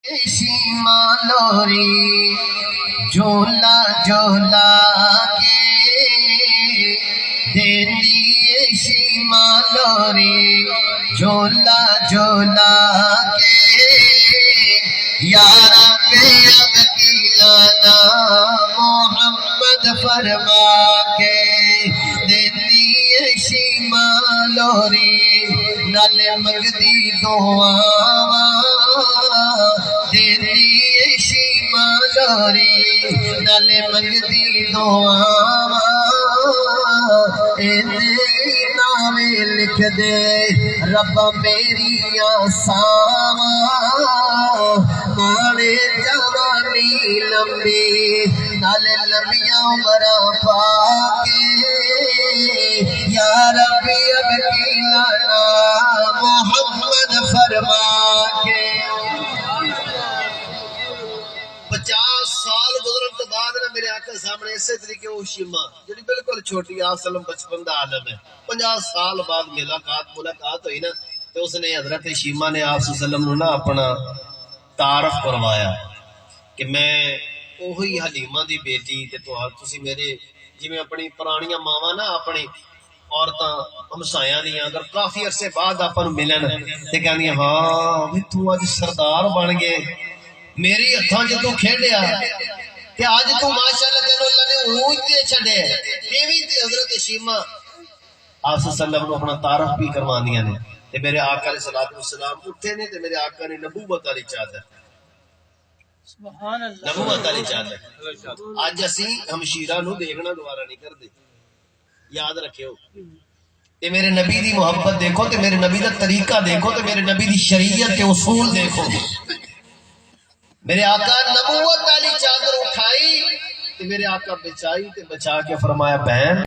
شیما لوری جھولا جھولا کے دینی شیما لوری جھولا جھولا کے یار اب کلانا محمد فرما کے دینی شیما لوری نال منگدی دعا دینی شیما لوری نال منگدی دعا نام لکھ دے رب میری آساں ماڑے جوانی لمبی نال لمبیاں عمراں پاکے یا ربی اب کلانا محمد فرما کے 50 سال گزرن تو بعد نے میرے آقا سامنے اسی طریقے وہ شیما جڑی بالکل چھوٹی آپ سلم بچپن دا عالم ہے 50 سال بعد ملاقات ہوئی نا تو اس نے حضرت شیما نے آپ وسلم نو نا اپنا تعارف کروایا کہ میں وہی حلیمہ دی بیٹی تے تسی میرے جویں اپنی پرانیاں ماواں نا اپنی عورتاں ہمسایاں دیاں اگر کافی عرصے بعد آپاں نوں ملن تے کہندی ہاں بھی تو اج سردار بن گئے میری ہتھاں جو تو کھیڈیا تے اج تو ماشاءاللہ تینوں اللہ نے اونج تے چھڈے ایویں تے حضرت شیما آپ صلی اللہ علیہ وسلم اپنا تعارف بھی کرواندیاں نے تے میرے آقا علیہ الصلوۃ والسلام اٹھے نے تے میرے آقا نے نبوت والی چادر سبحان اللہ نبوت والی چادر اج اسی ہمشیرہ نو دیکھنا دوبارہ نہیں کردے یاد رکھیو تے میرے نبی دی محبت دیکھو تے میرے نبی دا طریقہ دیکھو تے میرے نبی دی شریعت تے اصول دیکھو میرے آقا نبوت والی چادر اٹھائی تے میرے آقا بچائی تے بچا کے فرمایا بہن